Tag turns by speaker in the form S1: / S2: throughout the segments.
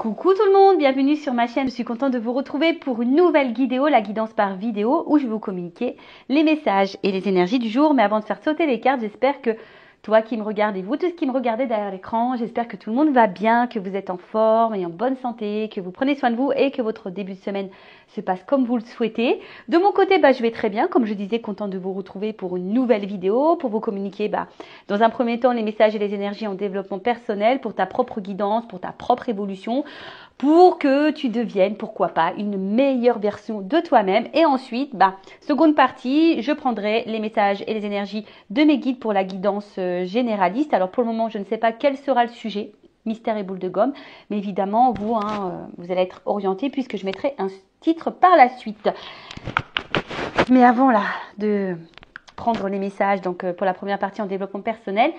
S1: Coucou tout le monde, bienvenue sur ma chaîne. Je suis contente de vous retrouver pour une nouvelle vidéo, la guidance par vidéo, où je vais vous communiquer les messages et les énergies du jour. Mais avant de faire sauter les cartes, j'espère que toi qui me regardez, vous tous qui me regardez derrière l'écran, j'espère que tout le monde va bien, que vous êtes en forme et en bonne santé, que vous prenez soin de vous et que votre début de semaine se passe comme vous le souhaitez. De mon côté, je vais très bien, comme je disais, contente de vous retrouver pour une nouvelle vidéo, pour vous communiquer dans un premier temps les messages et les énergies en développement personnel, pour ta propre guidance, pour ta propre évolution, pour que tu deviennes, pourquoi pas, une meilleure version de toi-même. Et ensuite, seconde partie, je prendrai les messages et les énergies de mes guides pour la guidance généraliste. Alors pour le moment, je ne sais pas quel sera le sujet, mystère et boule de gomme, mais évidemment, vous allez être orienté puisque je mettrai un titre par la suite. Mais avant de prendre les messages, donc pour la première partie en développement personnel,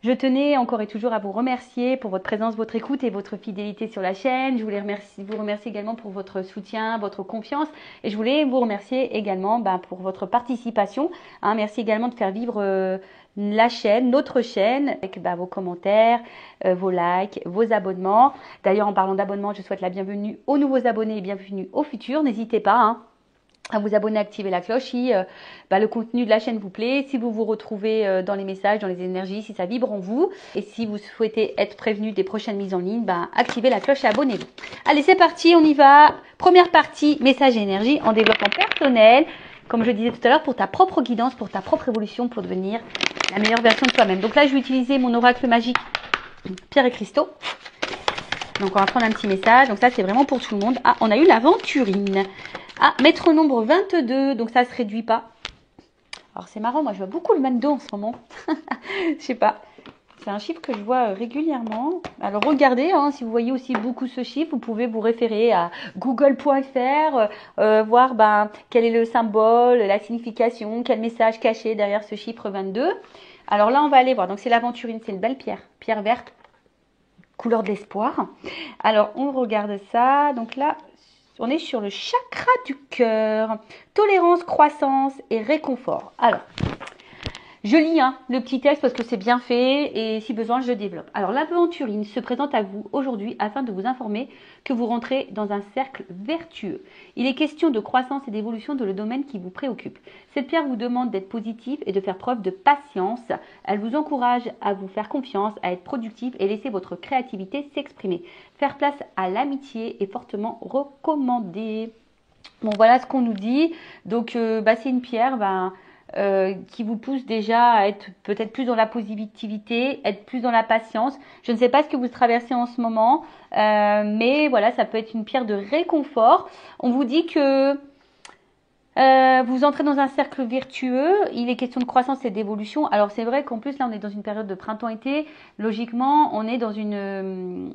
S1: je tenais encore et toujours à vous remercier pour votre présence, votre écoute et votre fidélité sur la chaîne. Je voulais vous remercier également pour votre soutien, votre confiance. Et je voulais vous remercier également pour votre participation. Merci également de faire vivre la chaîne, notre chaîne, avec vos commentaires, vos likes, vos abonnements. D'ailleurs, en parlant d'abonnements, je souhaite la bienvenue aux nouveaux abonnés et bienvenue aux futurs. N'hésitez pas à vous abonner, activer la cloche si le contenu de la chaîne vous plaît, si vous vous retrouvez dans les messages, dans les énergies, si ça vibre en vous et si vous souhaitez être prévenu des prochaines mises en ligne, activez la cloche et abonnez-vous. Allez, c'est parti, on y va. Première partie, message et énergie en développement personnel. Comme je disais tout à l'heure, pour ta propre guidance, pour ta propre évolution, pour devenir la meilleure version de toi-même. Donc là, je vais utiliser mon oracle magique Pierre et Cristaux. Donc on va prendre un petit message. Donc ça, c'est vraiment pour tout le monde. Ah, on a eu l'aventurine. Ah, maître nombre 22, donc ça se réduit pas. Alors c'est marrant, moi je vois beaucoup le 22 en ce moment. Je sais pas. C'est un chiffre que je vois régulièrement. Alors regardez, si vous voyez aussi beaucoup ce chiffre, vous pouvez vous référer à google.fr, voir quel est le symbole, la signification, quel message caché derrière ce chiffre 22. Alors là, on va aller voir. Donc c'est l'aventurine, c'est une belle pierre verte, couleur de l'espoir. Alors on regarde ça. Donc là, on est sur le chakra du cœur. Tolérance, croissance et réconfort. Alors, je lis le petit texte parce que c'est bien fait et si besoin, je développe. Alors, l'aventurine se présente à vous aujourd'hui afin de vous informer que vous rentrez dans un cercle vertueux. Il est question de croissance et d'évolution dans le domaine qui vous préoccupe. Cette pierre vous demande d'être positive et de faire preuve de patience. Elle vous encourage à vous faire confiance, à être productif et laisser votre créativité s'exprimer. Faire place à l'amitié est fortement recommandé. Bon, voilà ce qu'on nous dit. Donc, c'est une pierre qui vous pousse déjà à être peut-être plus dans la positivité, être plus dans la patience. Je ne sais pas ce que vous traversez en ce moment, mais voilà, ça peut être une pierre de réconfort. On vous dit que vous entrez dans un cercle vertueux, il est question de croissance et d'évolution. Alors c'est vrai qu'en plus là on est dans une période de printemps-été, logiquement on est dans une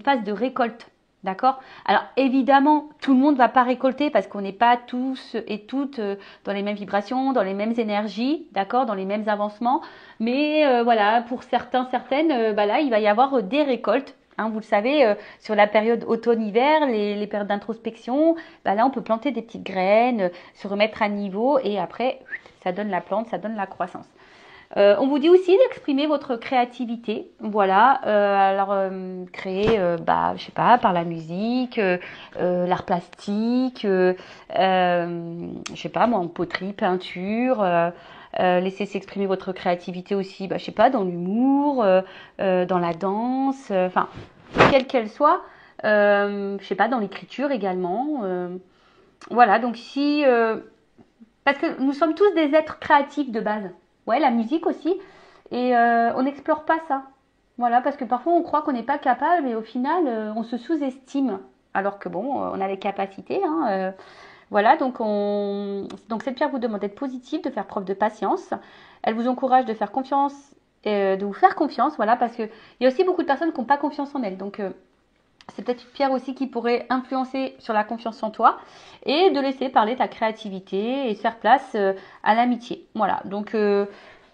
S1: phase de récolte. D'accord? Alors évidemment, tout le monde ne va pas récolter parce qu'on n'est pas tous et toutes dans les mêmes vibrations, dans les mêmes énergies, d'accord, dans les mêmes avancements. Mais voilà, pour certaines, là, il va y avoir des récoltes. Vous le savez, sur la période automne-hiver, les périodes d'introspection, là, on peut planter des petites graines, se remettre à niveau et après, ça donne la plante, ça donne la croissance. On vous dit aussi d'exprimer votre créativité, voilà, créer, je sais pas, par la musique, l'art plastique, je sais pas moi, en poterie, peinture, laissez s'exprimer votre créativité aussi, je sais pas, dans l'humour, dans la danse, quelle qu'elle soit, je sais pas, dans l'écriture également, voilà, donc parce que nous sommes tous des êtres créatifs de base. Ouais, la musique aussi. Et on n'explore pas ça. Voilà, parce que parfois on croit qu'on n'est pas capable et au final on se sous-estime. Alors que on a les capacités. Voilà, donc cette pierre vous demande d'être positive, de faire preuve de patience. Elle vous encourage de faire confiance, de vous faire confiance, voilà, parce qu'il y a aussi beaucoup de personnes qui n'ont pas confiance en elles. Donc c'est peut-être une pierre aussi qui pourrait influencer sur la confiance en toi et de laisser parler ta créativité et faire place à l'amitié. Voilà, donc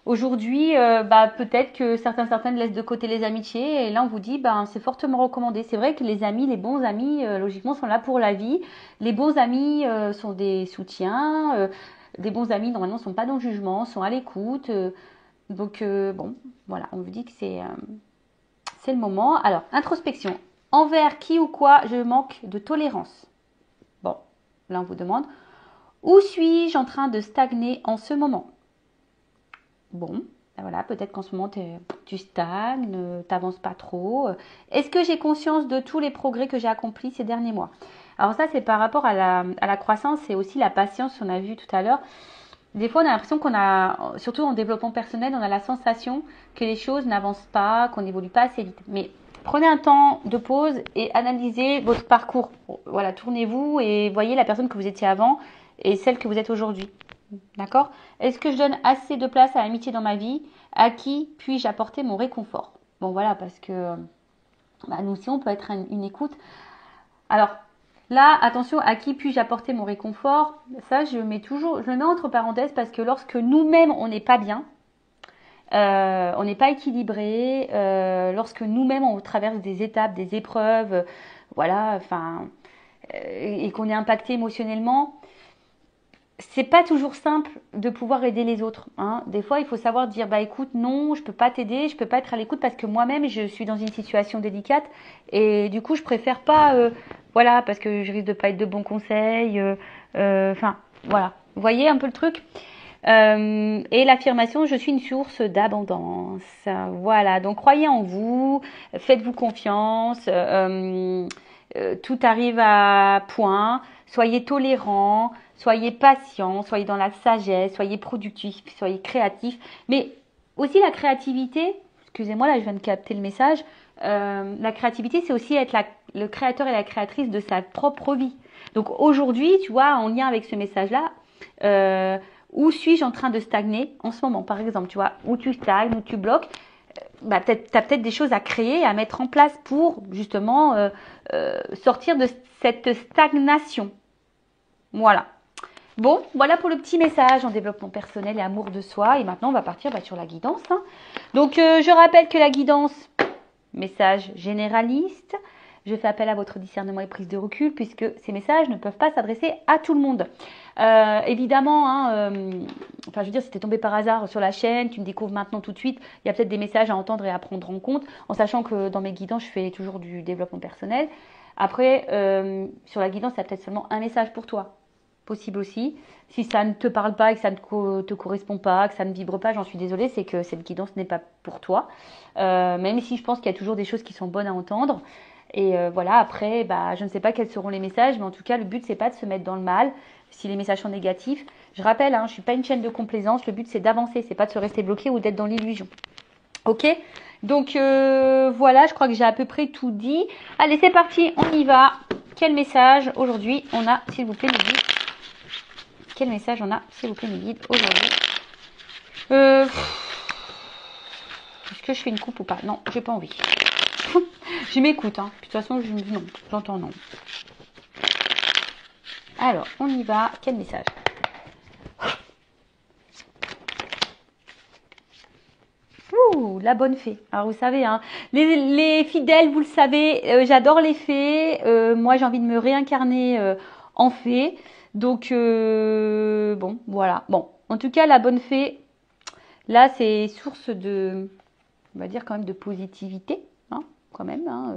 S1: aujourd'hui, peut-être que certaines laissent de côté les amitiés et là on vous dit, c'est fortement recommandé. C'est vrai que les amis, les bons amis, logiquement sont là pour la vie. Les bons amis sont des soutiens. Des bons amis, normalement, ne sont pas dans le jugement, sont à l'écoute. Donc, voilà, on vous dit que c'est le moment. Alors, introspection. Envers qui ou quoi je manque de tolérance. Bon, là on vous demande. Où suis-je en train de stagner en ce moment? Bon, ben voilà, peut-être qu'en ce moment tu stagnes, t'avances pas trop. Est-ce que j'ai conscience de tous les progrès que j'ai accomplis ces derniers mois? Alors ça, c'est par rapport à la croissance et aussi la patience qu'on a vu tout à l'heure. Des fois, on a l'impression qu'on a, surtout en développement personnel, on a la sensation que les choses n'avancent pas, qu'on n'évolue pas assez vite. Mais prenez un temps de pause et analysez votre parcours. Voilà, tournez-vous et voyez la personne que vous étiez avant et celle que vous êtes aujourd'hui. D'accord? Est-ce que je donne assez de place à l'amitié dans ma vie? À qui puis-je apporter mon réconfort? Bon, voilà, parce que nous aussi, on peut être une écoute. Alors, là, attention, à qui puis-je apporter mon réconfort? Ça, je le mets entre parenthèses parce que lorsque nous-mêmes, on n'est pas bien, on n'est pas équilibré, lorsque nous-mêmes, on traverse des étapes, des épreuves, voilà, enfin, et qu'on est impacté émotionnellement, c'est pas toujours simple de pouvoir aider les autres. Hein. Des fois, il faut savoir dire, bah écoute, non, je peux pas t'aider, je peux pas être à l'écoute parce que moi-même, je suis dans une situation délicate et du coup, je préfère pas, voilà, parce que je risque de pas être de bons conseils. Enfin, voilà. Vous voyez un peu le truc. Et l'affirmation, je suis une source d'abondance. Voilà, donc croyez en vous, faites-vous confiance, tout arrive à point, soyez tolérant, soyez patient, soyez dans la sagesse, soyez productif, soyez créatif. Mais aussi la créativité, excusez-moi, là je viens de capter le message, la créativité c'est aussi être le créateur et la créatrice de sa propre vie. Donc aujourd'hui, tu vois, en lien avec ce message-là, où suis-je en train de stagner en ce moment, par exemple, tu vois, où tu stagnes, où tu bloques, tu as peut-être des choses à créer, à mettre en place pour justement sortir de cette stagnation. Voilà. Bon, voilà pour le petit message en développement personnel et amour de soi. Et maintenant, on va partir sur la guidance. Hein. Donc, je rappelle que la guidance, message généraliste. Je fais appel à votre discernement et prise de recul puisque ces messages ne peuvent pas s'adresser à tout le monde. Évidemment, hein, enfin je veux dire, si tu es tombé par hasard sur la chaîne, tu me découvres maintenant tout de suite, il y a peut-être des messages à entendre et à prendre en compte, en sachant que dans mes guidances, je fais toujours du développement personnel. Après, sur la guidance, il y a peut-être seulement un message pour toi. Possible aussi. Si ça ne te parle pas et que ça ne te correspond pas, que ça ne vibre pas, j'en suis désolée, c'est que cette guidance n'est pas pour toi. Même si je pense qu'il y a toujours des choses qui sont bonnes à entendre. Et voilà, après, je ne sais pas quels seront les messages, mais en tout cas, le but, c'est pas de se mettre dans le mal si les messages sont négatifs. Je rappelle, je suis pas une chaîne de complaisance, le but, c'est d'avancer, c'est pas de se rester bloqué ou d'être dans l'illusion. Ok? Donc, voilà, je crois que j'ai à peu près tout dit. Allez, c'est parti, on y va. Quel message aujourd'hui on a, s'il vous plaît, mes guides? Quel message on a, s'il vous plaît, mes guides, aujourd'hui? Est-ce que je fais une coupe ou pas? Non, j'ai pas envie. Je m'écoute, hein. De toute façon, non, j'entends non. Alors, on y va. Quel message? Ouh, la bonne fée. Alors, vous savez, hein, les fidèles, vous le savez, j'adore les fées. Moi, j'ai envie de me réincarner en fée. Donc, bon, voilà. Bon, en tout cas, la bonne fée, là, c'est source de, on va dire quand même de positivité, hein, quand même. Hein,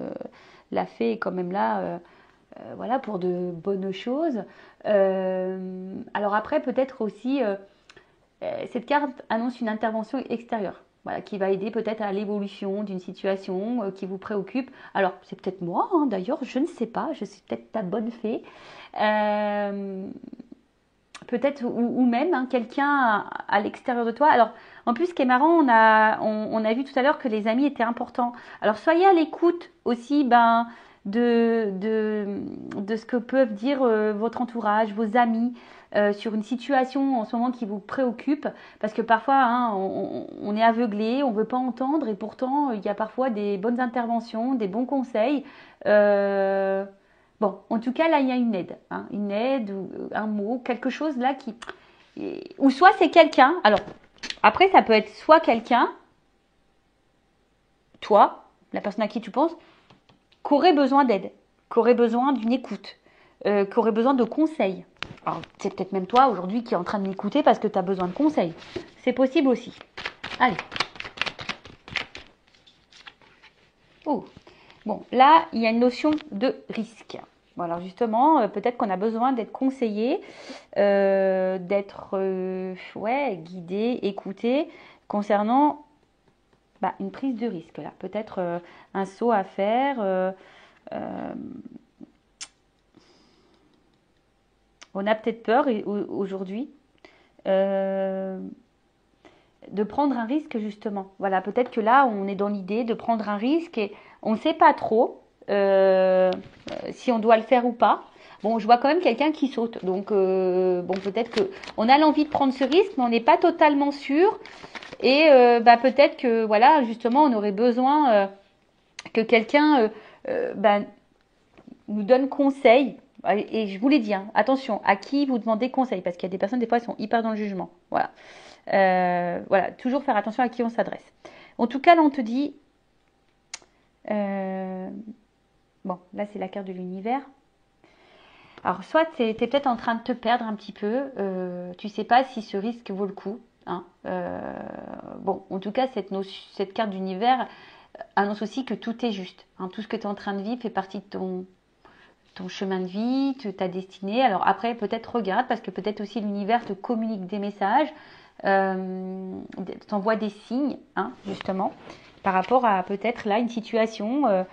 S1: la fée est quand même là, voilà, pour de bonnes choses. Alors après, peut-être aussi, cette carte annonce une intervention extérieure. Voilà, qui va aider peut-être à l'évolution d'une situation qui vous préoccupe. Alors, c'est peut-être moi, hein, d'ailleurs, je ne sais pas, je suis peut-être ta bonne fée. Peut-être, ou même hein, quelqu'un à l'extérieur de toi. Alors, en plus, ce qui est marrant, on a vu tout à l'heure que les amis étaient importants. Alors, soyez à l'écoute aussi de ce que peuvent dire votre entourage, vos amis, sur une situation en ce moment qui vous préoccupe. Parce que parfois, hein, on est aveuglé, on ne veut pas entendre. Et pourtant, il y a parfois des bonnes interventions, des bons conseils. Bon, en tout cas, là, il y a une aide ou un mot, quelque chose là qui... Ou soit c'est quelqu'un, alors, après, ça peut être soit quelqu'un, toi, la personne à qui tu penses, qui aurait besoin d'aide, qui aurait besoin d'une écoute, qui aurait besoin de conseils. Alors, c'est peut-être même toi, aujourd'hui, qui est en train de m'écouter parce que tu as besoin de conseils. C'est possible aussi. Allez. Oh, Bon, là, il y a une notion de risque. Bon, alors justement, peut-être qu'on a besoin d'être conseillé, d'être ouais, guidé, écouté concernant une prise de risque. Là, peut-être un saut à faire. On a peut-être peur aujourd'hui de prendre un risque justement. Voilà, peut-être que là, on est dans l'idée de prendre un risque et on ne sait pas trop si on doit le faire ou pas. Bon, je vois quand même quelqu'un qui saute. Donc, bon, peut-être que on a l'envie de prendre ce risque, mais on n'est pas totalement sûr. Et peut-être que, voilà, justement, on aurait besoin que quelqu'un nous donne conseil. Et je vous l'ai dit, hein, attention, à qui vous demandez conseil, parce qu'il y a des personnes, des fois, elles sont hyper dans le jugement. Voilà. Voilà, toujours faire attention à qui on s'adresse. En tout cas, là, on te dit... bon, là, c'est la carte de l'univers. Alors, soit tu es peut-être en train de te perdre un petit peu. Tu sais pas si ce risque vaut le coup. Hein. Bon, en tout cas, cette carte d'univers annonce aussi que tout est juste. Hein. Tout ce que tu es en train de vivre fait partie de ton chemin de vie, ta destinée. Alors après, peut-être regarde, parce que peut-être aussi l'univers te communique des messages, t'envoie des signes, hein, justement, par rapport à peut-être là une situation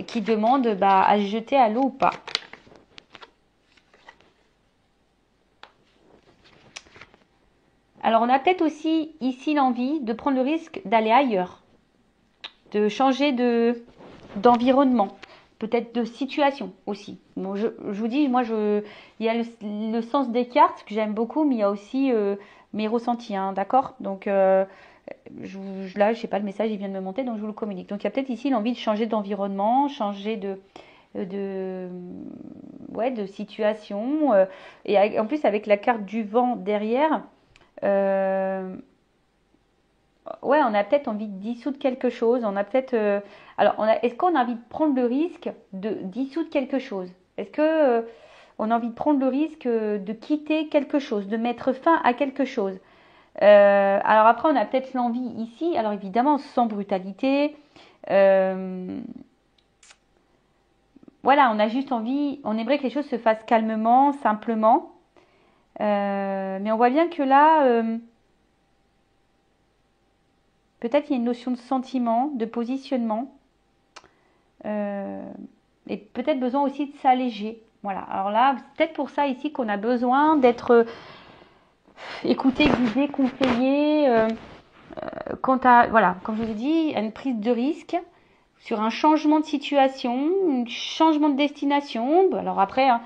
S1: qui demande à se jeter à l'eau ou pas. Alors on a peut-être aussi ici l'envie de prendre le risque d'aller ailleurs, de changer d'environnement. Peut-être de situation aussi. Bon, je vous dis, moi, il y a le sens des cartes que j'aime beaucoup, mais il y a aussi mes ressentis, hein, d'accord? Donc là, je sais pas, le message, il vient de me monter, donc je vous le communique. Donc il y a peut-être ici l'envie de changer d'environnement, changer de situation. Et en plus, avec la carte du vent derrière, ouais, on a peut-être envie de dissoudre quelque chose. On a peut-être. Alors, est-ce qu'on a envie de prendre le risque de dissoudre quelque chose? Est-ce que on a envie de prendre le risque de quitter quelque chose, de mettre fin à quelque chose? Alors après, on a peut-être l'envie ici. Alors évidemment, sans brutalité. Voilà, on a juste envie. On aimerait que les choses se fassent calmement, simplement. Mais on voit bien que là. Peut-être il y a une notion de sentiment, de positionnement, et peut-être besoin aussi de s'alléger. Voilà. Alors là, c'est peut-être pour ça ici qu'on a besoin d'être écouté, guidé, conseillé. Voilà, comme je vous ai dit, à une prise de risque sur un changement de situation, un changement de destination. Alors après, hein,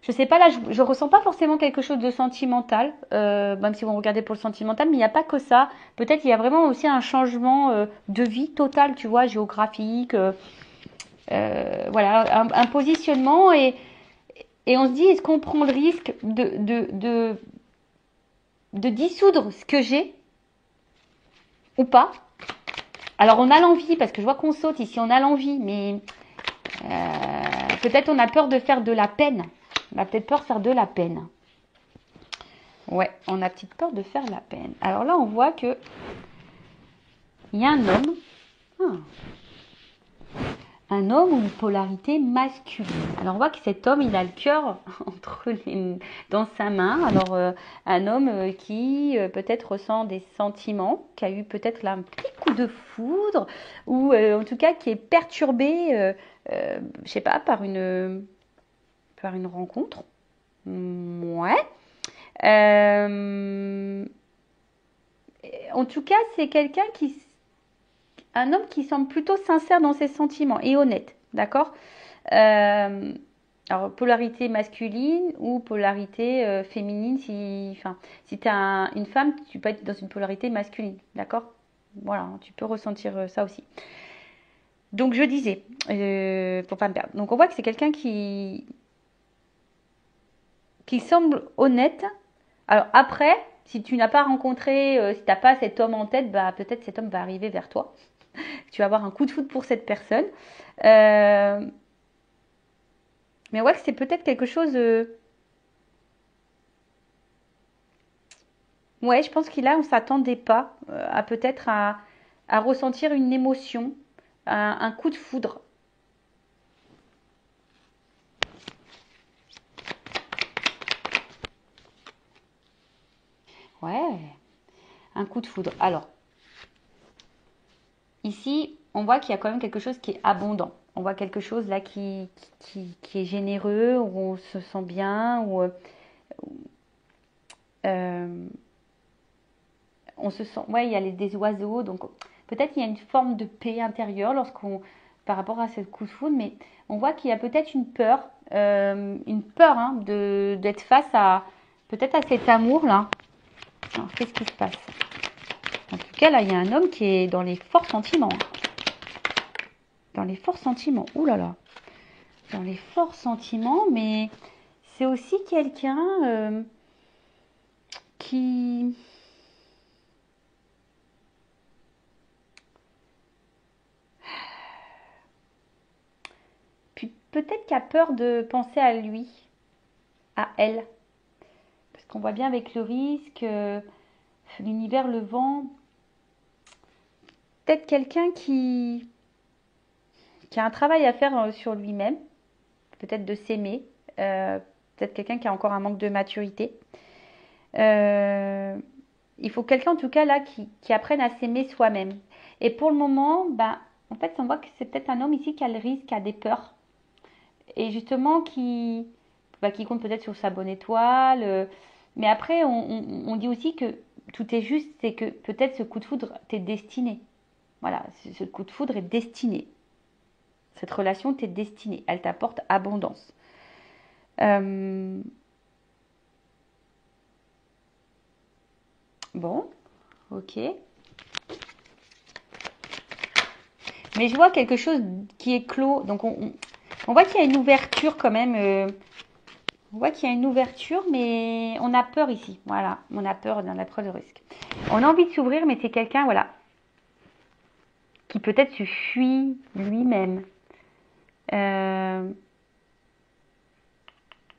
S1: je sais pas, là, je ressens pas forcément quelque chose de sentimental, même si vous regardez pour le sentimental, mais il n'y a pas que ça. Peut-être il y a vraiment aussi un changement de vie total, tu vois, géographique, voilà, un positionnement et on se dit, est-ce qu'on prend le risque de dissoudre ce que j'ai ou pas? Alors on a l'envie, parce que je vois qu'on saute ici, on a l'envie, mais peut-être on a peur de faire de la peine. On a peut-être peur de faire de la peine. Ouais, on a petite peur de faire la peine. Alors là, on voit que il y a un homme. Un homme ou une polarité masculine. Alors on voit que cet homme, il a le cœur dans sa main. Alors un homme qui peut-être ressent des sentiments, qui a eu peut-être là un petit coup de foudre, ou en tout cas qui est perturbé, je sais pas, par une rencontre. Ouais. En tout cas, c'est un homme qui semble plutôt sincère dans ses sentiments et honnête, d'accord? Alors, polarité masculine ou polarité féminine, si tu es une femme, tu peux être dans une polarité masculine, d'accord? Voilà, tu peux ressentir ça aussi. Donc, je disais, pour pas me perdre. Donc, on voit que c'est quelqu'un qui semble honnête. Alors, après, si tu n'as pas rencontré, si tu n'as pas cet homme en tête, peut-être cet homme va arriver vers toi. Tu vas avoir un coup de foudre pour cette personne. Mais on voit que c'est peut-être quelque chose... Ouais, je pense qu'il on s'attendait pas à peut-être à ressentir une émotion, un coup de foudre. Ouais, un coup de foudre. Alors, ici, on voit qu'il y a quand même quelque chose qui est abondant. On voit quelque chose là qui est généreux, où on se sent bien, où euh, on se sent. Ouais, il y a des oiseaux, donc peut-être il y a une forme de paix intérieure par rapport à ce coup de foudre, mais on voit qu'il y a peut-être une peur hein, d'être face à peut-être à cet amour là. Alors, qu'est-ce qui se passe? En tout cas, là, il y a un homme qui est dans les forts sentiments. Dans les forts sentiments. Ouh là là. Dans les forts sentiments, mais c'est aussi quelqu'un qui... Peut-être qui a peur de penser à lui, à elle. Parce qu'on voit bien avec le risque, l'univers, le vent. Peut-être quelqu'un qui a un travail à faire sur lui-même. Peut-être de s'aimer. Peut-être quelqu'un qui a encore un manque de maturité. Il faut quelqu'un en tout cas là qui apprenne à s'aimer soi-même. Et pour le moment, ben, en fait, on voit que c'est peut-être un homme ici qui a le risque, qui a des peurs. Et justement, qui compte peut-être sur sa bonne étoile. Mais après, on dit aussi que tout est juste, c'est que peut-être ce coup de foudre t'est destiné. Voilà, ce coup de foudre est destiné. Cette relation t'est destinée. Elle t'apporte abondance. Bon, ok. Mais je vois quelque chose qui est clos. Donc on voit qu'il y a une ouverture quand même. On voit qu'il y a une ouverture, mais on a peur ici. Voilà, on a peur dans la preuve de risque. On a envie de s'ouvrir, mais c'est quelqu'un, voilà, qui peut-être se fuit lui-même. Qui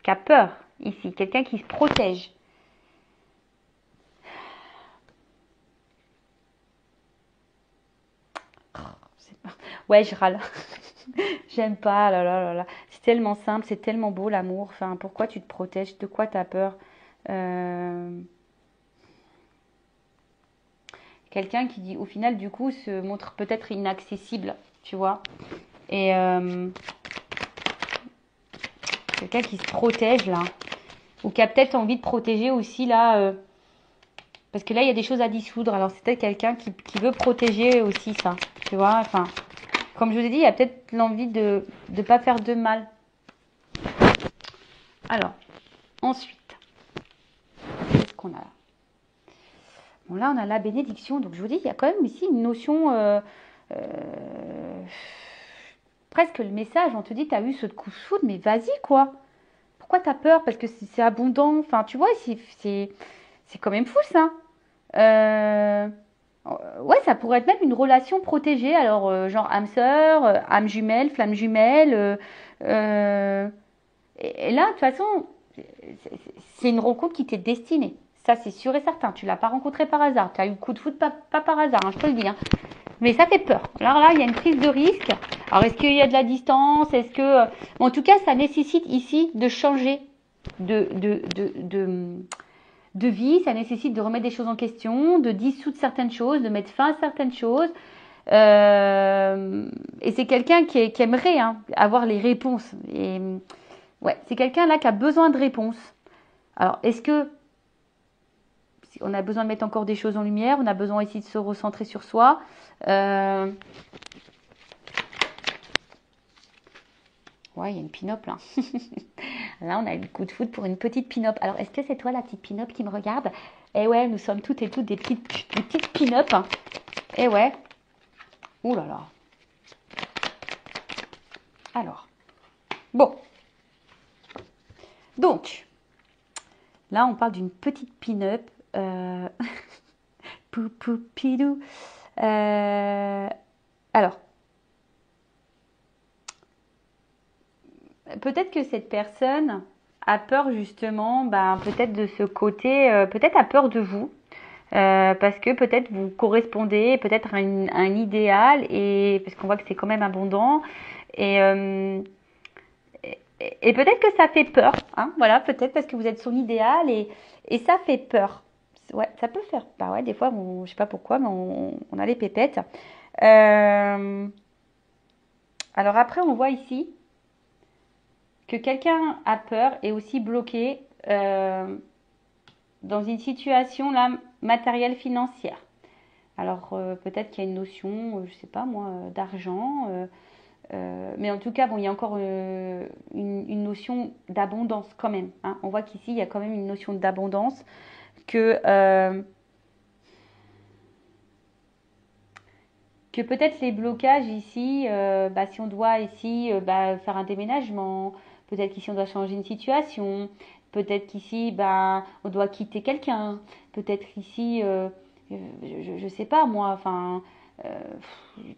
S1: a peur ici. Quelqu'un qui se protège. Ouais, je râle. J'aime pas, là, là, là, là. C'est tellement simple, c'est tellement beau l'amour. Enfin, pourquoi tu te protèges? De quoi tu as peur? Quelqu'un qui, au final, du coup, se montre peut-être inaccessible, tu vois. Et quelqu'un qui se protège, là. Ou qui a peut-être envie de protéger aussi, là. Parce que là, il y a des choses à dissoudre. Alors, c'est peut-être quelqu'un qui veut protéger aussi ça, tu vois. Enfin, comme je vous ai dit, il y a peut-être l'envie de ne pas faire de mal. Alors, ensuite, qu'est-ce qu'on a là? Bon, là, on a la bénédiction. Donc, je vous dis, il y a quand même ici une notion... presque le message, on te dit, t'as eu ce coup de foudre, mais vas-y, quoi. Pourquoi t'as peur? Parce que c'est abondant. Enfin, tu vois, c'est quand même fou, ça. Euh, ouais, ça pourrait être même une relation protégée. Alors, genre âme sœur, âme jumelle, flamme jumelle. Et là, de toute façon, c'est une rencontre qui t'est destinée. Ça, c'est sûr et certain. Tu l'as pas rencontré par hasard. Tu as eu le coup de foudre pas par hasard, hein, je te le dis. Hein. Mais ça fait peur. Alors là, il y a une prise de risque. Alors, est-ce qu'il y a de la distance? Est-ce que... En tout cas, ça nécessite ici de changer de, de, de, de, de vie. Ça nécessite de remettre des choses en question, de dissoudre certaines choses, de mettre fin à certaines choses. Et c'est quelqu'un qui aimerait hein, avoir les réponses. Et ouais, c'est quelqu'un là qui a besoin de réponses. Alors, est-ce que on a besoin de mettre encore des choses en lumière? On a besoin ici de se recentrer sur soi. Ouais, il y a une pin-up là. Là, on a eu le coup de foudre pour une petite pin-up. Alors, est-ce que c'est toi la petite pin-up qui me regarde? Eh ouais, nous sommes toutes et toutes des petites pin-up. Hein. Eh ouais. Ouh là là. Alors. Bon. Donc, là, on parle d'une petite pin-up. Poupou-pidou. Alors, peut-être que cette personne a peur justement, ben, peut-être de ce côté, peut-être a peur de vous, parce que peut-être vous correspondez peut-être à un idéal, et parce qu'on voit que c'est quand même abondant, et, euh, et peut-être que ça fait peur, hein, voilà, peut-être parce que vous êtes son idéal, et ça fait peur. ouais, ça peut faire. Bah ouais, des fois, je sais pas pourquoi, mais on a les pépettes. Alors après, on voit ici que quelqu'un a peur et aussi bloqué dans une situation là matérielle financière. Alors peut-être qu'il y a une notion, je sais pas moi, d'argent, mais en tout cas, bon, il y a encore une notion d'abondance quand même. Hein. On voit qu'ici, il y a quand même une notion d'abondance que peut-être les blocages ici, si on doit ici faire un déménagement, peut-être qu'ici on doit changer une situation, peut-être qu'ici on doit quitter quelqu'un, peut-être ici, je sais pas moi, enfin, euh,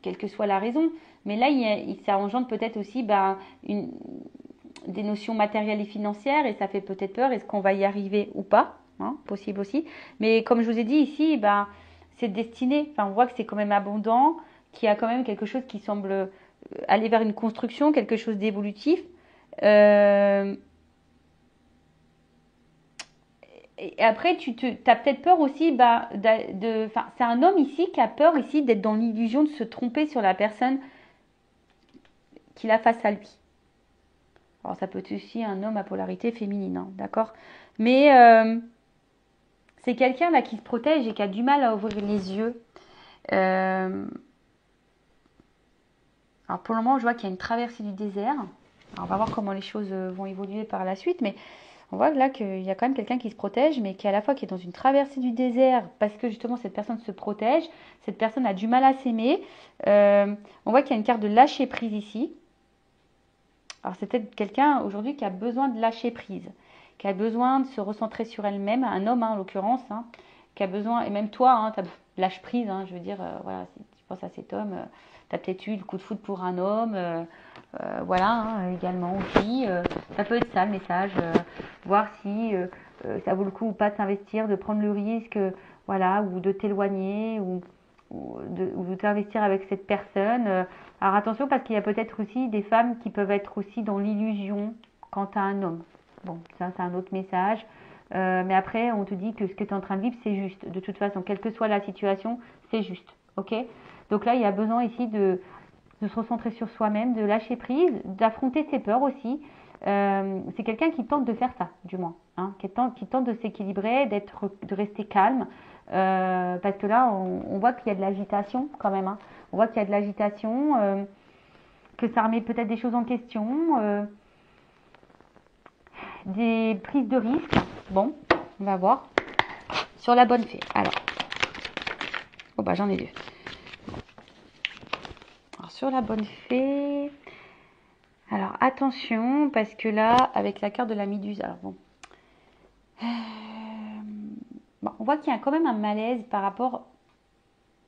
S1: quelle que soit la raison, mais là ça engendre peut-être aussi des notions matérielles et financières et ça fait peut-être peur, est-ce qu'on va y arriver ou pas, hein, possible aussi, mais comme je vous ai dit ici, c'est destiné, enfin on voit que c'est quand même abondant, qu'il y a quand même quelque chose qui semble aller vers une construction, quelque chose d'évolutif. Et après, tu as peut-être peur aussi, c'est un homme ici qui a peur ici d'être dans l'illusion de se tromper sur la personne qu'il a face à lui. Alors ça peut être aussi un homme à polarité féminine, hein, d'accord? Mais c'est quelqu'un là qui se protège et qui a du mal à ouvrir les yeux. Alors pour le moment, je vois qu'il y a une traversée du désert. Alors on va voir comment les choses vont évoluer par la suite, mais on voit là qu'il y a quand même quelqu'un qui se protège, mais qui à la fois qui est dans une traversée du désert, parce que justement cette personne se protège, cette personne a du mal à s'aimer. On voit qu'il y a une carte de lâcher prise ici. Alors c'est peut-être quelqu'un aujourd'hui qui a besoin de lâcher prise, qui a besoin de se recentrer sur elle-même, un homme en l'occurrence, hein, qui a besoin, et même toi, hein, lâche prise, hein, je veux dire, voilà, si tu penses à cet homme, tu as peut-être eu le coup de foudre pour un homme, voilà, hein, également aussi, ça peut être ça le message, voir si ça vaut le coup ou pas de s'investir, de prendre le risque, voilà, ou de t'éloigner, ou de t'investir avec cette personne. Alors attention parce qu'il y a peut-être aussi des femmes qui peuvent être aussi dans l'illusion quant à un homme. Bon, ça c'est un autre message. Mais après, on te dit que ce que tu es en train de vivre, c'est juste. De toute façon, quelle que soit la situation, c'est juste. Ok? Donc là, il y a besoin ici de se recentrer sur soi-même, de lâcher prise, d'affronter ses peurs aussi. C'est quelqu'un qui tente de faire ça, du moins. Hein, qui tente de s'équilibrer, de rester calme. Parce que là, on voit qu'il y a de l'agitation quand même. Hein. On voit qu'il y a de l'agitation, que ça remet peut-être des choses en question, des prises de risques. Bon, on va voir. Sur la bonne fée. Alors, j'en ai deux. Alors, sur la bonne fée. Alors, attention, parce que là, avec la carte de la Méduse, alors bon. On voit qu'il y a quand même un malaise par rapport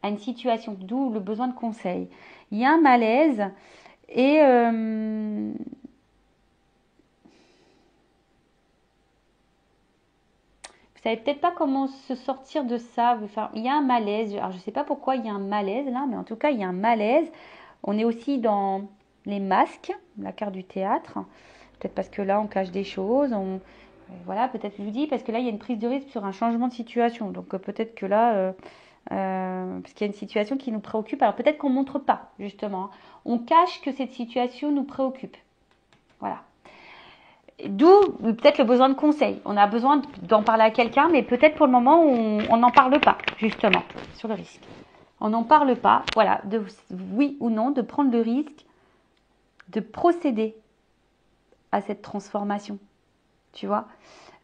S1: à une situation, d'où le besoin de conseil. Il y a un malaise et vous savez peut-être pas comment se sortir de ça. Enfin, il y a un malaise. Alors je sais pas pourquoi il y a un malaise là, mais en tout cas il y a un malaise. On est aussi dans les masques, la carte du théâtre. Peut-être parce que là on cache des choses. Voilà, peut-être je vous dis parce que là il y a une prise de risque sur un changement de situation. Donc peut-être que là parce qu'il y a une situation qui nous préoccupe. Alors peut-être qu'on ne montre pas, justement. On cache que cette situation nous préoccupe. Voilà. D'où peut-être le besoin de conseil. On a besoin d'en parler à quelqu'un, mais peut-être pour le moment, on n'en parle pas, justement, sur le risque. On n'en parle pas, voilà, de oui ou non, de prendre le risque de procéder à cette transformation, tu vois,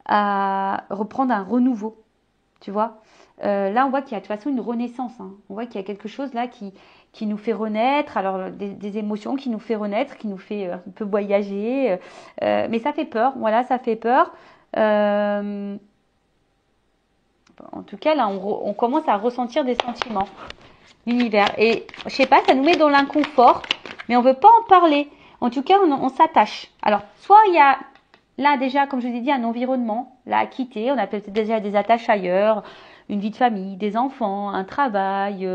S1: à reprendre un renouveau, tu vois. Là, on voit qu'il y a de toute façon une renaissance. Hein. On voit qu'il y a quelque chose là qui nous fait renaître. Alors, des émotions qui nous fait renaître, qui nous fait un peu voyager. Mais ça fait peur. Voilà, ça fait peur. En tout cas, là, on commence à ressentir des sentiments. L'univers. Et je sais pas, ça nous met dans l'inconfort, mais on veut pas en parler. En tout cas, on s'attache. Alors, soit il y a là déjà, comme je vous ai dit, un environnement là à quitter. On a peut-être déjà des attaches ailleurs. une vie de famille, des enfants, un travail,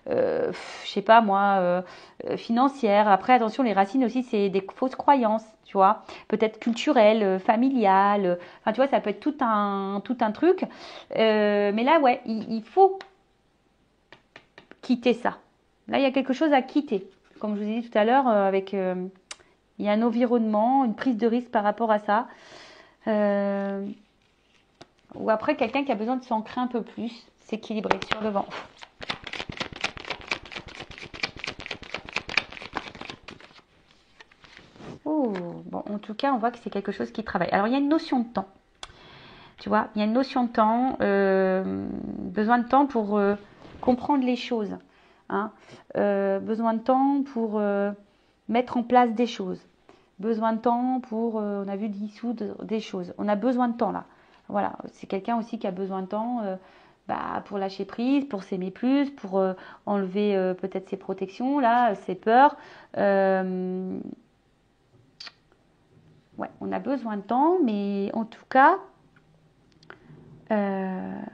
S1: je sais pas moi, financière. Après, attention, les racines aussi, c'est des fausses croyances, tu vois, peut-être culturelles, familiales. Enfin, tu vois, ça peut être tout un truc. Mais là, ouais, il faut quitter ça. Là, il y a quelque chose à quitter. Comme je vous ai dit tout à l'heure, il y a un environnement, une prise de risque par rapport à ça. Ou après, quelqu'un qui a besoin de s'ancrer un peu plus, s'équilibrer sur le vent. Oh, bon, en tout cas, on voit que c'est quelque chose qui travaille. Alors, il y a une notion de temps. Tu vois, il y a une notion de temps, besoin de temps pour comprendre les choses. Hein. Besoin de temps pour mettre en place des choses. Besoin de temps pour, on a vu, dissoudre des choses. On a besoin de temps là. Voilà, c'est quelqu'un aussi qui a besoin de temps pour lâcher prise, pour s'aimer plus, pour enlever peut-être ses protections, là, ses peurs. Ouais, on a besoin de temps, mais en tout cas, c'est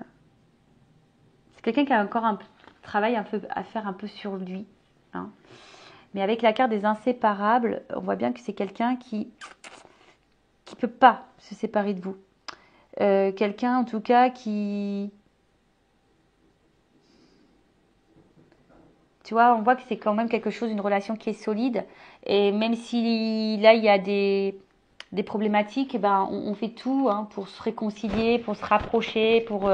S1: quelqu'un qui a encore un travail un peu à faire un peu sur lui. Hein. Mais avec la carte des inséparables, on voit bien que c'est quelqu'un qui peut pas se séparer de vous. Quelqu'un en tout cas qui... Tu vois, on voit que c'est quand même quelque chose, une relation qui est solide. Et même si là, il y a des problématiques, eh ben, on fait tout hein, pour se réconcilier, pour se rapprocher, pour...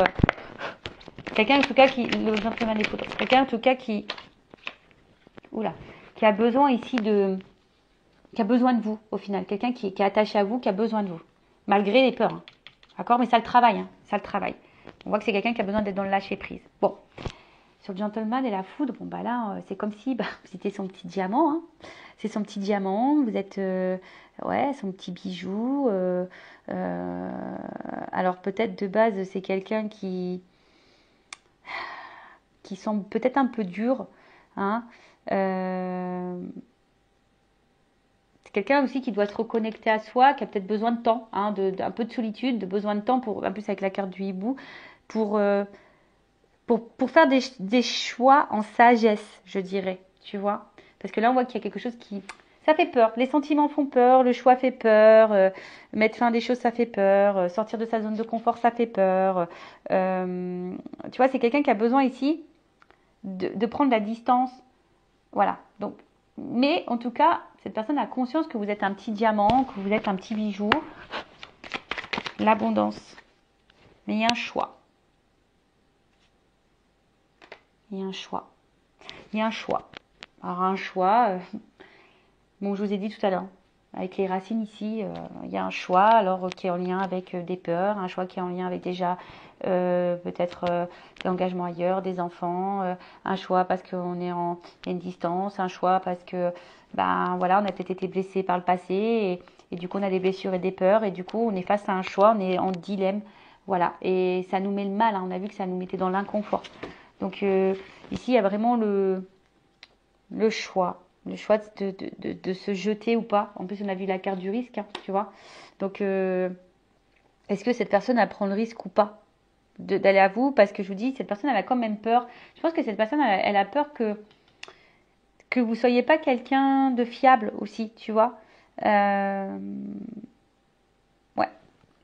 S1: quelqu'un en tout cas qui... Le gentleman des poudres. Quelqu'un en tout cas qui... Oula. Qui a besoin ici de... Qui a besoin de vous, au final. Quelqu'un qui est attaché à vous, qui a besoin de vous. Malgré les peurs. Hein. D'accord? Mais ça le travaille. Hein. Ça le travaille. On voit que c'est quelqu'un qui a besoin d'être dans le lâcher-prise. Bon. Sur le gentleman et la foudre, bon bah là, c'est comme si c'était son petit diamant. Hein. C'est son petit diamant. Vous êtes... ouais, son petit bijou. Alors peut-être de base, c'est quelqu'un qui semble peut-être un peu dur. Hein. C'est quelqu'un aussi qui doit se reconnecter à soi, qui a peut-être besoin de temps, hein, un peu de solitude, de besoin de temps, pour, en plus avec la carte du hibou, pour faire des choix en sagesse, je dirais, tu vois. Parce que là, on voit qu'il y a quelque chose qui... Ça fait peur. Les sentiments font peur, le choix fait peur, mettre fin à des choses, ça fait peur, sortir de sa zone de confort, ça fait peur. Tu vois, c'est quelqu'un qui a besoin ici de prendre la distance. Voilà. Donc, mais en tout cas, cette personne a conscience que vous êtes un petit diamant, que vous êtes un petit bijou. L'abondance. Mais il y a un choix. Il y a un choix. Il y a un choix. Alors un choix, bon je vous ai dit tout à l'heure, avec les racines ici, il y a un choix alors qui est en lien avec des peurs, un choix qui est en lien avec déjà peut-être des engagements ailleurs, des enfants, un choix parce qu'on est en il y a une distance, un choix parce que ben voilà on a peut-être été blessé par le passé et du coup on a des blessures et des peurs et du coup on est face à un choix, on est en dilemme, voilà et ça nous met le mal, hein, on a vu que ça nous mettait dans l'inconfort. Donc ici il y a vraiment le choix de se jeter ou pas. En plus, on a vu la carte du risque, hein, tu vois. Donc, est-ce que cette personne, elle prend le risque ou pas d'aller à vous? Parce que je vous dis, cette personne, elle a quand même peur. Je pense que cette personne, elle a peur que vous soyez pas quelqu'un de fiable aussi, tu vois. Ouais.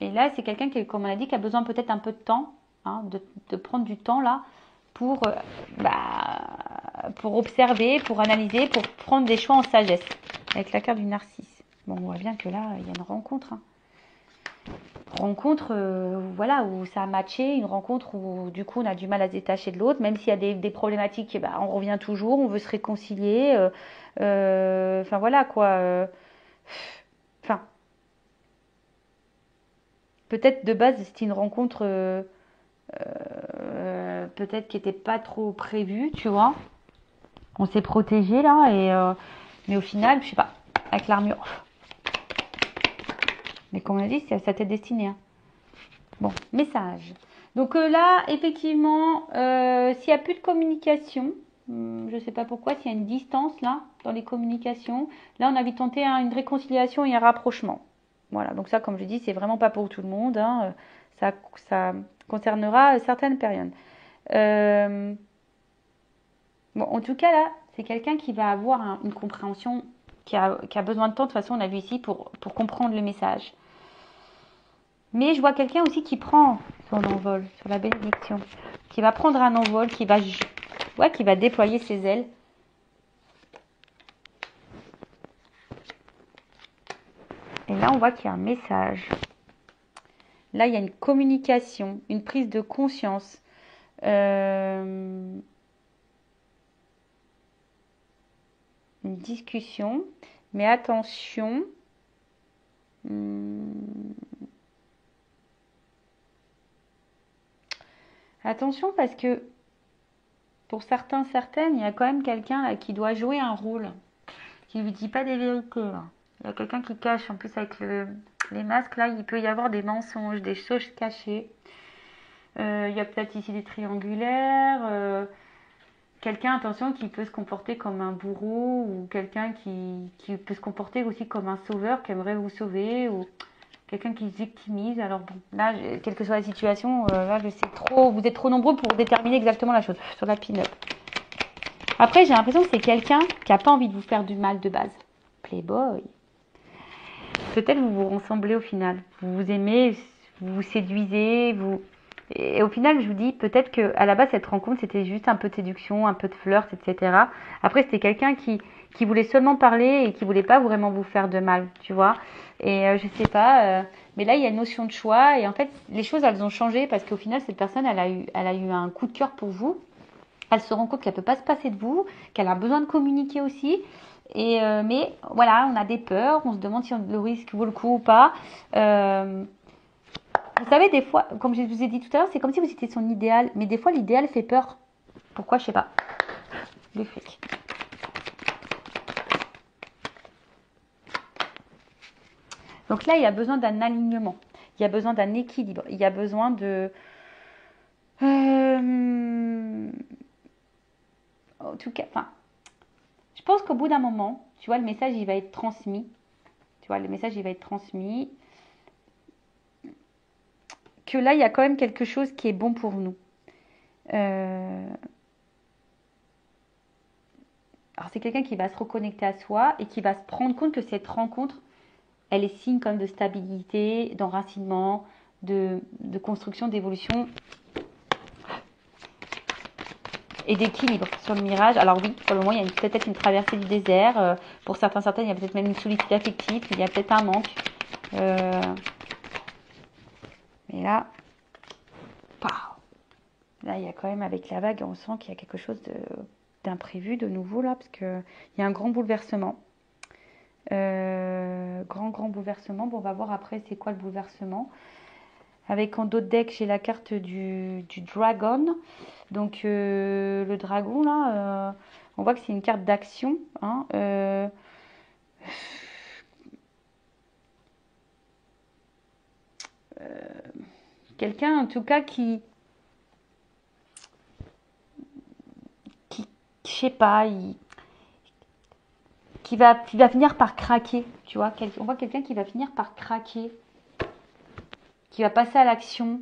S1: Et là, c'est quelqu'un qui, comme on a dit, qui a besoin peut-être un peu de temps, hein, de prendre du temps là pour observer, pour analyser, pour prendre des choix en sagesse. Avec la carte du narcisse. Bon, on voit bien que là, il y a une rencontre. Hein. Rencontre, voilà, où ça a matché, une rencontre où du coup on a du mal à se détacher de l'autre, même s'il y a des problématiques, on revient toujours, on veut se réconcilier. Enfin voilà quoi. Enfin, peut-être de base c'était une rencontre peut-être qui n'était pas trop prévue, tu vois. On s'est protégé là, mais au final, je sais pas, avec l'armure. Mais comme on a dit, c'est à sa tête destinée. Hein. Bon, message. Donc là, effectivement, s'il n'y a plus de communication, je ne sais pas pourquoi, s'il y a une distance là, dans les communications, là on a envie de tenter une réconciliation et un rapprochement. Voilà, donc ça, comme je dis, c'est vraiment pas pour tout le monde. Hein. Ça concernera certaines périodes. Bon, en tout cas, là, c'est quelqu'un qui va avoir une compréhension, qui a besoin de temps. De toute façon, on l'a vu ici, pour comprendre le message. Mais je vois quelqu'un aussi qui prend son envol sur la bénédiction, qui va prendre un envol, qui va déployer ses ailes. Et là, on voit qu'il y a un message. Là, il y a une communication, une prise de conscience. Une discussion. Mais attention. Attention, parce que pour certains, certaines, il y a quand même quelqu'un qui doit jouer un rôle, qui ne lui dit pas des vérités. Là. Il y a quelqu'un qui cache, en plus avec les masques, là, il peut y avoir des mensonges, des choses cachées. Il y a peut-être ici des triangulaires. Quelqu'un, attention, qui peut se comporter comme un bourreau, ou quelqu'un qui peut se comporter aussi comme un sauveur, qui aimerait vous sauver, ou quelqu'un qui se victimise. Alors bon, là, quelle que soit la situation, là, je sais trop, vous êtes trop nombreux pour déterminer exactement la chose sur la pin-up. Après, j'ai l'impression que c'est quelqu'un qui n'a pas envie de vous faire du mal de base. Playboy. Peut-être vous vous ressemblez au final. Vous vous aimez, vous vous séduisez, Et au final, je vous dis, peut-être qu'à la base, cette rencontre, c'était juste un peu de séduction, un peu de flirt, etc. Après, c'était quelqu'un qui voulait seulement parler et qui voulait pas vraiment vous faire de mal, tu vois. Et je sais pas, mais là, il y a une notion de choix. Et en fait, les choses, elles ont changé parce qu'au final, cette personne, elle a eu un coup de cœur pour vous. Elle se rend compte qu'elle peut pas se passer de vous, qu'elle a besoin de communiquer aussi. Mais voilà, on a des peurs, on se demande si le risque vaut le coup ou pas. Vous savez, des fois, comme je vous ai dit tout à l'heure, c'est comme si vous étiez son idéal. Mais des fois, l'idéal fait peur. Pourquoi, je sais pas. Le fric. Donc là, il y a besoin d'un alignement. Il y a besoin d'un équilibre. Il y a besoin de... En tout cas, enfin... Je pense qu'au bout d'un moment, tu vois, le message, il va être transmis. Tu vois, le message, il va être transmis. Que là, il y a quand même quelque chose qui est bon pour nous. Alors, c'est quelqu'un qui va se reconnecter à soi et qui va se rendre compte que cette rencontre, elle est signe comme de stabilité, d'enracinement, de construction, d'évolution et d'équilibre sur le mirage. Alors oui, pour le moment, il y a peut-être une traversée du désert. Pour certains, certaines, il y a peut-être même une solitude affective. Il y a peut-être un manque. Mais là, là, il y a quand même, avec la vague, on sent qu'il y a quelque chose d'imprévu, de nouveau, là, parce qu'il y a un grand bouleversement. Grand bouleversement. Bon, on va voir après c'est quoi le bouleversement. Avec en dos de deck, j'ai la carte du dragon. Donc le dragon là, on voit que c'est une carte d'action. Hein, quelqu'un en tout cas qui je sais pas, qui va finir par craquer. Tu vois, on voit quelqu'un qui va finir par craquer, qui va passer à l'action.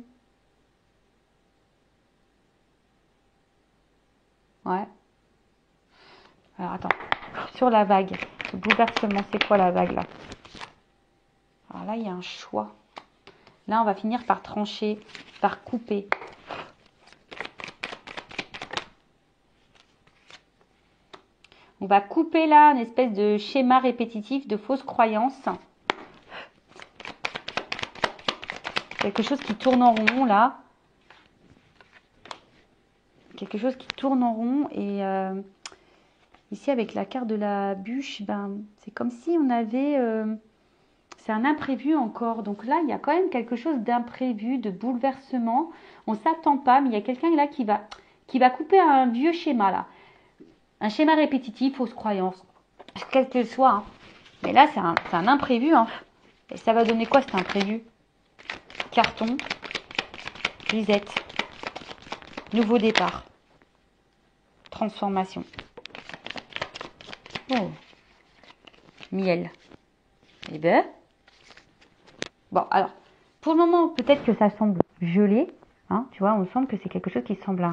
S1: Ouais. Alors attends, sur la vague, le bouleversement, c'est quoi la vague là? Alors là, il y a un choix. Là, on va finir par trancher, par couper. On va couper là une espèce de schéma répétitif de fausses croyances. Quelque chose qui tourne en rond là. Quelque chose qui tourne en rond. Et ici, avec la carte de la bûche, ben, c'est comme si on avait... c'est un imprévu encore. Donc là, il y a quand même quelque chose d'imprévu, de bouleversement. On ne s'attend pas, mais il y a quelqu'un là qui va couper un vieux schéma là. Un schéma répétitif, fausse croyance. Quel que soit. Hein. Mais là, c'est un imprévu. Hein. Et ça va donner quoi cet imprévu? Carton. Reset. Nouveau départ. Transformation. Oh. Miel. Eh ben. Bon, alors, pour le moment, peut-être que ça semble gelé. Hein, tu vois, on sent que c'est quelque chose qui semble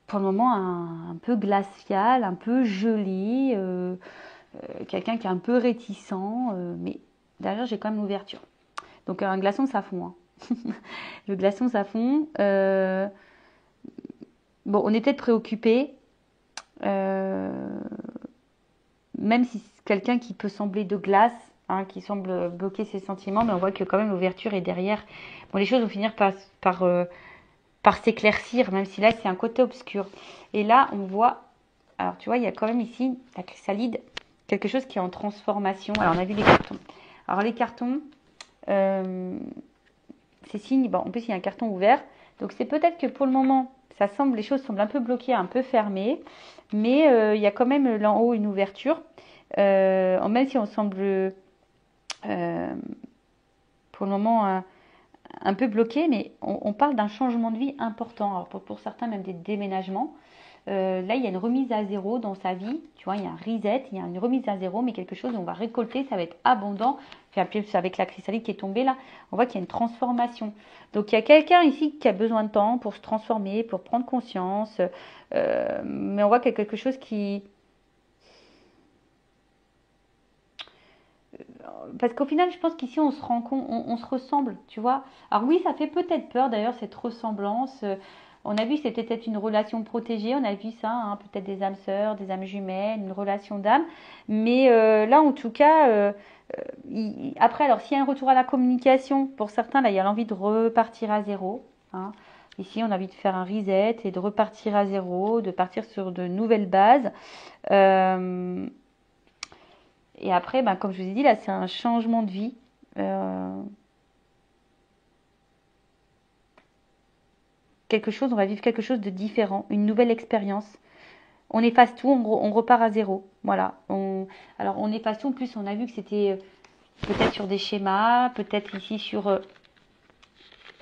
S1: pour le moment un peu glacial, un peu gelé, quelqu'un qui est un peu réticent, mais derrière j'ai quand même l'ouverture. Donc un glaçon ça fond, hein. Le glaçon ça fond. Bon, on est peut-être préoccupé, même si c'est quelqu'un qui peut sembler de glace, hein, qui semble bloquer ses sentiments, mais on voit que quand même l'ouverture est derrière. Bon, les choses vont finir par s'éclaircir, même si là c'est un côté obscur. Et là on voit, alors tu vois, il y a quand même ici la chrysalide, quelque chose qui est en transformation. Alors on a vu les cartons. Alors les cartons, c'est signe, bon, en plus il y a un carton ouvert, donc c'est peut-être que pour le moment, les choses semblent un peu bloquées, un peu fermées, mais il y a quand même là en haut une ouverture, même si on semble pour le moment un peu bloqué, mais on parle d'un changement de vie important. Alors pour certains, même des déménagements. Là, il y a une remise à zéro dans sa vie. Tu vois, il y a un reset, il y a une remise à zéro, mais quelque chose où on va récolter, ça va être abondant. Puis avec la chrysalide qui est tombée là, on voit qu'il y a une transformation. Donc il y a quelqu'un ici qui a besoin de temps pour se transformer, pour prendre conscience. Mais on voit qu'il y a quelque chose qui... Parce qu'au final, je pense qu'ici, on se rend compte, on se ressemble, tu vois. Alors oui, ça fait peut-être peur d'ailleurs, cette ressemblance. On a vu que c'était peut-être une relation protégée, on a vu ça, hein, peut-être des âmes sœurs, des âmes jumelles, une relation d'âme. Mais là, en tout cas, après, alors s'il y a un retour à la communication, pour certains, là, il y a l'envie de repartir à zéro, hein. Ici, on a envie de faire un reset et de repartir à zéro, de partir sur de nouvelles bases. Euh, et après, ben, comme je vous ai dit, là, c'est un changement de vie. Quelque chose, on va vivre quelque chose de différent, une nouvelle expérience. On efface tout, on repart à zéro. Voilà. Alors, on efface tout. En plus, on a vu que c'était peut-être sur des schémas, peut-être ici sur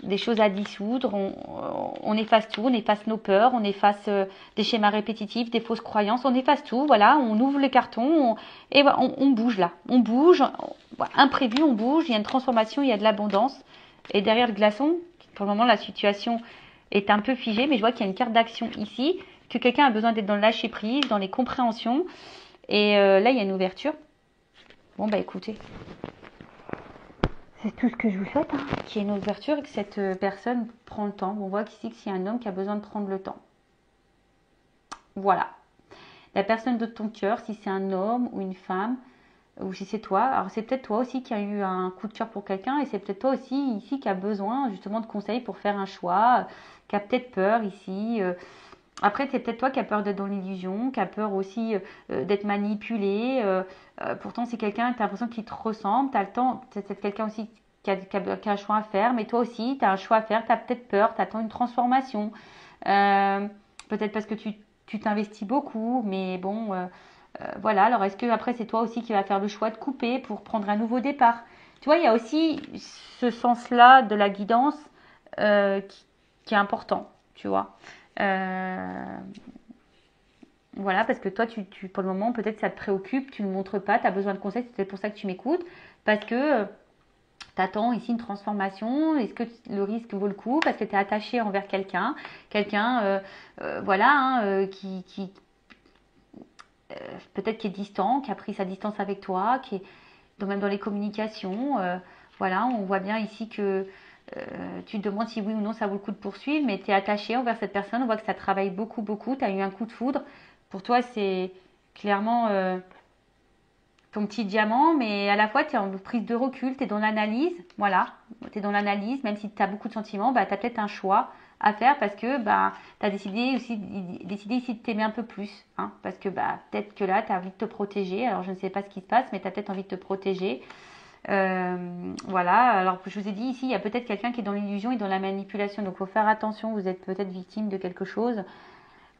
S1: des choses à dissoudre. On efface tout, on efface nos peurs, on efface des schémas répétitifs, des fausses croyances. On efface tout. Voilà. On ouvre les cartons et voilà, on bouge là. On bouge. Imprévu, on bouge. Il y a une transformation, il y a de l'abondance. Et derrière le glaçon, pour le moment, la situation est un peu figée, mais je vois qu'il y a une carte d'action ici, que quelqu'un a besoin d'être dans le lâcher prise, dans les compréhensions. Et là, il y a une ouverture. Bon, bah écoutez, c'est tout ce que je vous souhaite, hein, qu'il y ait une ouverture et que cette personne prend le temps. On voit qu'ici, que c'est un homme qui a besoin de prendre le temps. Voilà. La personne de ton cœur, si c'est un homme ou une femme, ou si c'est toi, alors c'est peut-être toi aussi qui a eu un coup de cœur pour quelqu'un et c'est peut-être toi aussi ici qui a besoin justement de conseils pour faire un choix, qui a peut-être peur ici. Après, c'est peut-être toi qui a peur d'être dans l'illusion, qui a peur aussi d'être manipulé. Pourtant, c'est quelqu'un, tu as l'impression qu'il te ressemble, tu as le temps, c'est peut-être quelqu'un aussi qui a un choix à faire, mais toi aussi, tu as un choix à faire, tu as peut-être peur, tu attends une transformation. Peut-être parce que tu t'investis beaucoup, mais bon, voilà. Alors, est-ce que après, c'est toi aussi qui vas faire le choix de couper pour prendre un nouveau départ? Tu vois, il y a aussi ce sens-là de la guidance qui est important, tu vois. Euh, voilà, parce que toi, pour le moment, peut-être ça te préoccupe, tu ne le montres pas, tu as besoin de conseils, c'est pour ça que tu m'écoutes, parce que tu attends ici une transformation, est-ce que le risque vaut le coup, parce que tu es attaché envers quelqu'un, voilà, hein, qui peut-être qui est distant, qui a pris sa distance avec toi, qui est même dans les communications, voilà, on voit bien ici que tu te demandes si oui ou non ça vaut le coup de poursuivre, mais tu es attaché envers cette personne, on voit que ça travaille beaucoup, beaucoup, tu as eu un coup de foudre. Pour toi, c'est clairement ton petit diamant, mais à la fois, tu es en prise de recul, tu es dans l'analyse, voilà, tu es dans l'analyse, même si tu as beaucoup de sentiments, bah, tu as peut-être un choix à faire parce que bah, tu as décidé ici de t'aimer un peu plus, hein, parce que bah, peut-être que là, tu as envie de te protéger, alors je ne sais pas ce qui se passe, mais tu as peut-être envie de te protéger. Voilà, alors je vous ai dit ici, il y a peut-être quelqu'un qui est dans l'illusion et dans la manipulation, donc il faut faire attention, vous êtes peut-être victime de quelque chose.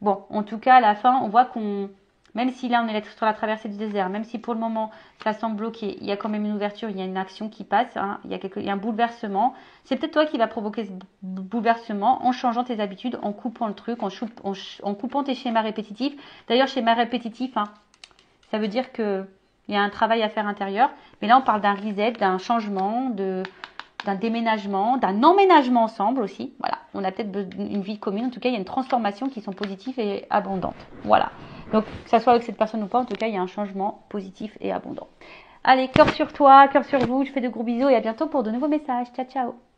S1: Bon, en tout cas, à la fin, on voit même si là on est sur la traversée du désert, même si pour le moment ça semble bloqué, il y a quand même une ouverture, il y a une action qui passe, hein, il y a un bouleversement. C'est peut-être toi qui va provoquer ce bouleversement en changeant tes habitudes, en coupant le truc, en coupant tes schémas répétitifs. D'ailleurs, schéma répétitif, hein, ça veut dire que il y a un travail à faire intérieur. Mais là, on parle d'un reset, d'un changement, d'un déménagement, d'un emménagement ensemble aussi. Voilà, on a peut-être une vie commune. En tout cas, il y a une transformation qui sont positives et abondantes. Voilà. Donc, que ça soit avec cette personne ou pas, en tout cas, il y a un changement positif et abondant. Allez, cœur sur toi, cœur sur vous. Je fais de gros bisous et à bientôt pour de nouveaux messages. Ciao, ciao.